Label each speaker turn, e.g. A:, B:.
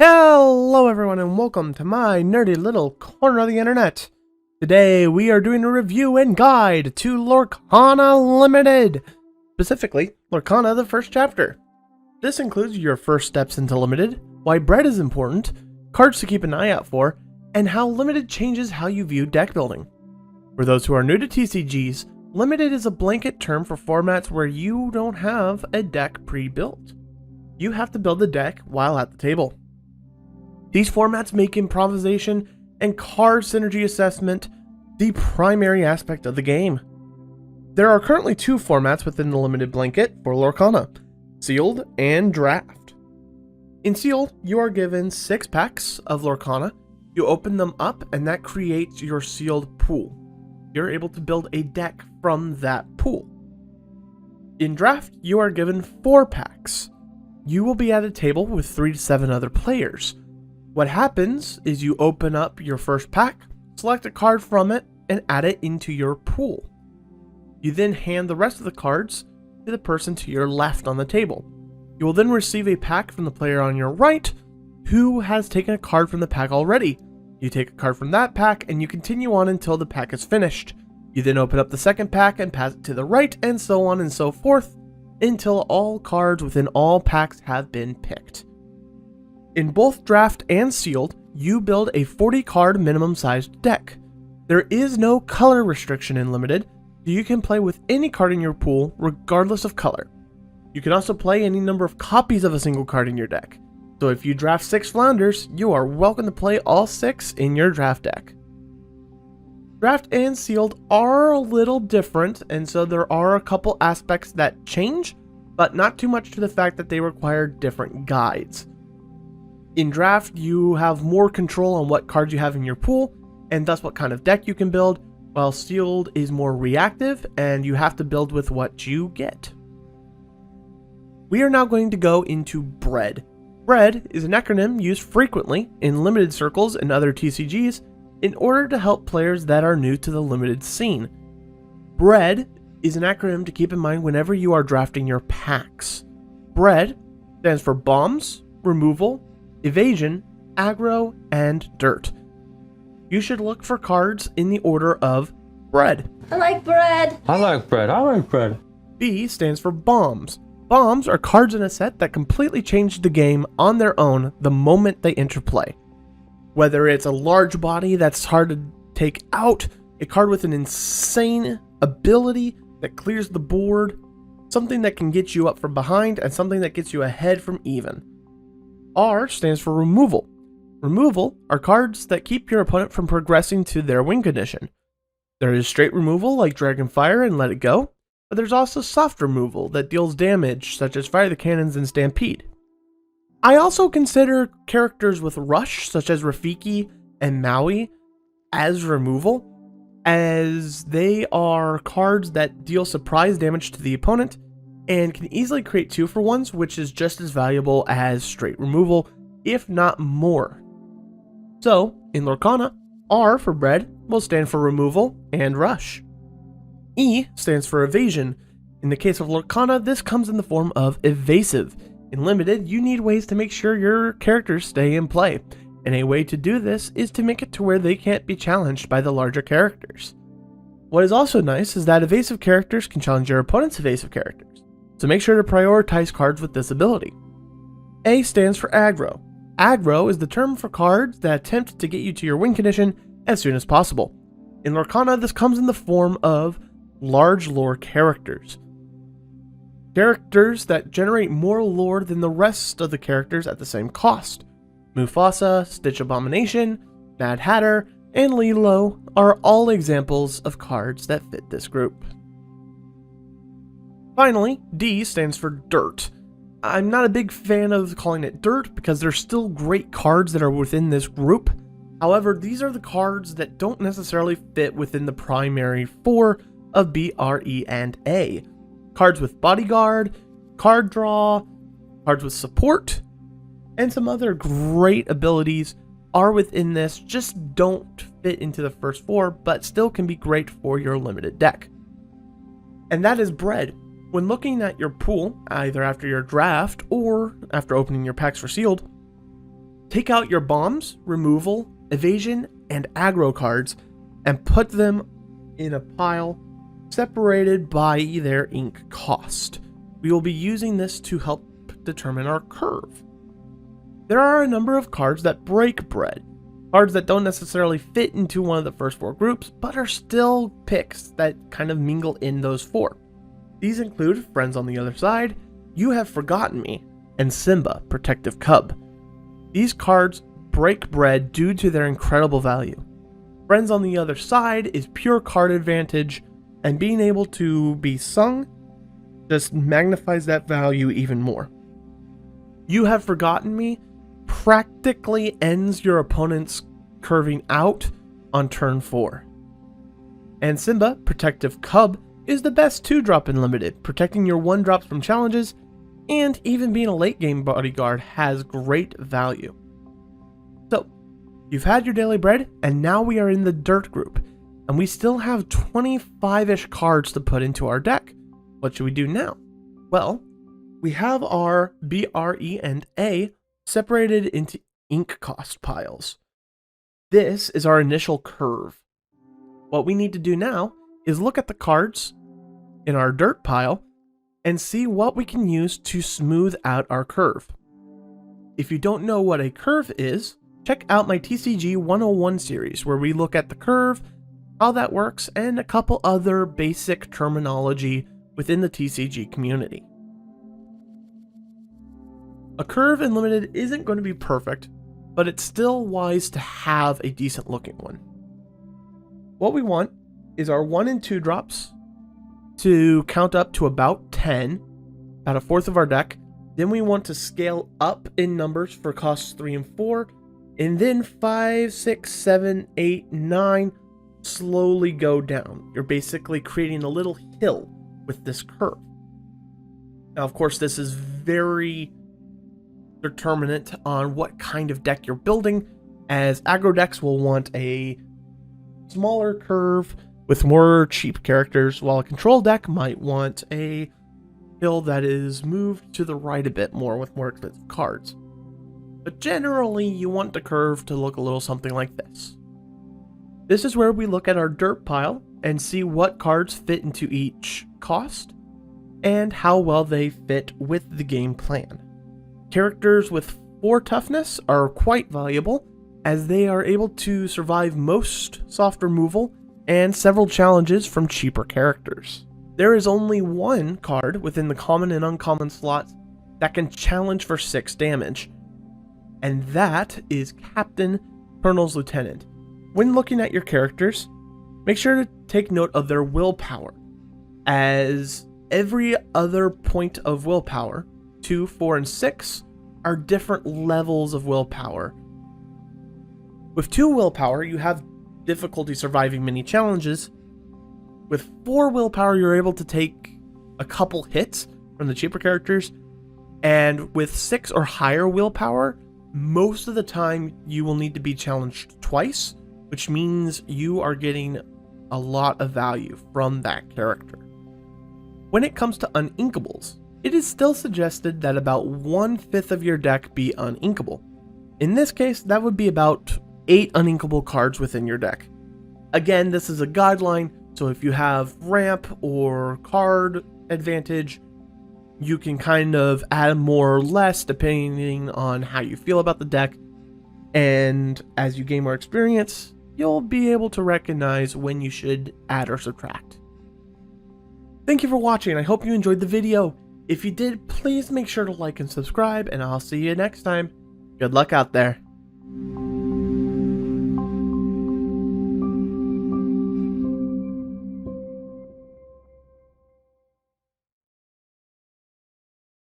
A: Hello everyone and welcome to my nerdy little corner of the internet. Today we are doing a review and guide to Lorcana Limited. Specifically, Lorcana the first chapter. This includes your first steps into Limited, why bread is important, cards to keep an eye out for, and how Limited changes how you view deck building. For those who are new to TCGs, Limited is a blanket term for formats where you don't have a deck pre-built. You have to build the deck while at the table. These formats make improvisation and card synergy assessment the primary aspect of the game. There are currently two formats within the limited blanket for Lorcana, Sealed and Draft. In Sealed, you are given 6 packs of Lorcana, you open them up and that creates your sealed pool. You're able to build a deck from that pool. In Draft, you are given 4 packs. You will be at a table with 3 to 7 other players. What happens is you open up your first pack, select a card from it, and add it into your pool. You then hand the rest of the cards to the person to your left on the table. You will then receive a pack from the player on your right who has taken a card from the pack already. You take a card from that pack and you continue on until the pack is finished. You then open up the second pack and pass it to the right, and so on and so forth until all cards within all packs have been picked. In both Draft and Sealed, you build a 40 card minimum sized deck. There is no color restriction in Limited, so you can play with any card in your pool regardless of color. You can also play any number of copies of a single card in your deck. So if you draft 6 Flounders, you are welcome to play all 6 in your draft deck. Draft and Sealed are a little different, and so there are a couple aspects that change, but not too much to the fact that they require different guides. In Draft, you have more control on what cards you have in your pool, and thus what kind of deck you can build, while Sealed is more reactive, and you have to build with what you get. We are now going to go into Bread. Bread is an acronym used frequently in limited circles and other TCGs in order to help players that are new to the limited scene. Bread is an acronym to keep in mind whenever you are drafting your packs. Bread stands for Bombs, Removal, Evasion, Aggro, and Dirt. You should look for cards in the order of Bread.
B: I like bread.
C: I like bread. I like bread.
A: B stands for Bombs. Bombs are cards in a set that completely change the game on their own the moment they enter play. Whether it's a large body that's hard to take out, a card with an insane ability that clears the board, something that can get you up from behind, and something that gets you ahead from even. R stands for Removal. Removal are cards that keep your opponent from progressing to their win condition. There is straight removal like Dragonfire and Let It Go, but there's also soft removal that deals damage such as Fire the Cannons and Stampede. I also consider characters with Rush such as Rafiki and Maui as removal, as they are cards that deal surprise damage to the opponent and can easily create 2-for-1s, which is just as valuable as straight removal, if not more. So, in Lorcana, R for Bread will stand for Removal and Rush. E stands for Evasion. In the case of Lorcana, this comes in the form of Evasive. In Limited, you need ways to make sure your characters stay in play, and a way to do this is to make it to where they can't be challenged by the larger characters. What is also nice is that evasive characters can challenge your opponent's evasive characters, so make sure to prioritize cards with this ability. A stands for Aggro. Aggro is the term for cards that attempt to get you to your win condition as soon as possible. In Lorcana, this comes in the form of large lore characters. Characters that generate more lore than the rest of the characters at the same cost. Mufasa, Stitch Abomination, Mad Hatter, and Lilo are all examples of cards that fit this group. Finally, D stands for Dirt. I'm not a big fan of calling it Dirt because there's still great cards that are within this group. However, these are the cards that don't necessarily fit within the primary 4 of B, R, E, and A. Cards with Bodyguard, Card Draw, cards with Support, and some other great abilities are within this, just don't fit into the first 4, but still can be great for your limited deck. And that is Bread. When looking at your pool, either after your draft or after opening your packs for Sealed, Take out your bombs, removal, evasion, and aggro cards and put them in a pile separated by their ink cost. We will be using this to help determine our curve. There are a number of cards that break bread, cards that don't necessarily fit into one of the first 4 groups, but are still picks that kind of mingle in those 4. These include Friends on the Other Side, You Have Forgotten Me, and Simba, Protective Cub. These cards break bread due to their incredible value. Friends on the Other Side is pure card advantage, and being able to be sung just magnifies that value even more. You Have Forgotten Me practically ends your opponent's curving out on turn 4. And Simba, Protective Cub, is the best 2-drop in Limited, protecting your 1-drops from challenges, and even being a late game bodyguard has great value. So, you've had your daily bread, and now we are in the Dirt group, and we still have 25-ish cards to put into our deck. What should we do now? Well, we have our B, R, E, and A separated into ink cost piles. This is our initial curve. What we need to do now is look at the cards in our dirt pile and see what we can use to smooth out our curve. If you don't know what a curve is, check out my TCG 101 series where we look at the curve, how that works, and a couple other basic terminology within the TCG community. A curve in Limited isn't going to be perfect, but it's still wise to have a decent looking one. What we want is our 1 and 2 drops to count up to about 10, about a fourth of our deck. Then we want to scale up in numbers for costs 3 and 4, and then 5, 6, 7, 8, 9 slowly go down. You're basically creating a little hill with this curve. Now, of course, this is very determinant on what kind of deck you're building, as aggro decks will want a smaller curve with more cheap characters, while a control deck might want a hill that is moved to the right a bit more with more expensive cards. But generally, you want the curve to look a little something like this. This is where we look at our dirt pile and see what cards fit into each cost and how well they fit with the game plan. Characters with 4 toughness are quite valuable, as they are able to survive most soft removal and several challenges from cheaper characters. There is only 1 card within the common and uncommon slots that can challenge for 6 damage, and that is Captain Colonel's Lieutenant. When looking at your characters, make sure to take note of their willpower, as every other point of willpower, 2, 4, and 6, are different levels of willpower. With 2 willpower, you have difficulty surviving many challenges. With 4 willpower, you're able to take a couple hits from the cheaper characters, and with 6 or higher willpower, most of the time you will need to be challenged twice, which means you are getting a lot of value from that character. When it comes to uninkables, it is still suggested that about 1/5 of your deck be uninkable. In this case, that would be about 8 uninkable cards within your deck. Again, this is a guideline, so if you have ramp or card advantage, you can kind of add more or less depending on how you feel about the deck, and as you gain more experience, you'll be able to recognize when you should add or subtract. Thank you for watching. I hope you enjoyed the video. If you did, please make sure to like and subscribe, and I'll see you next time. Good luck out there.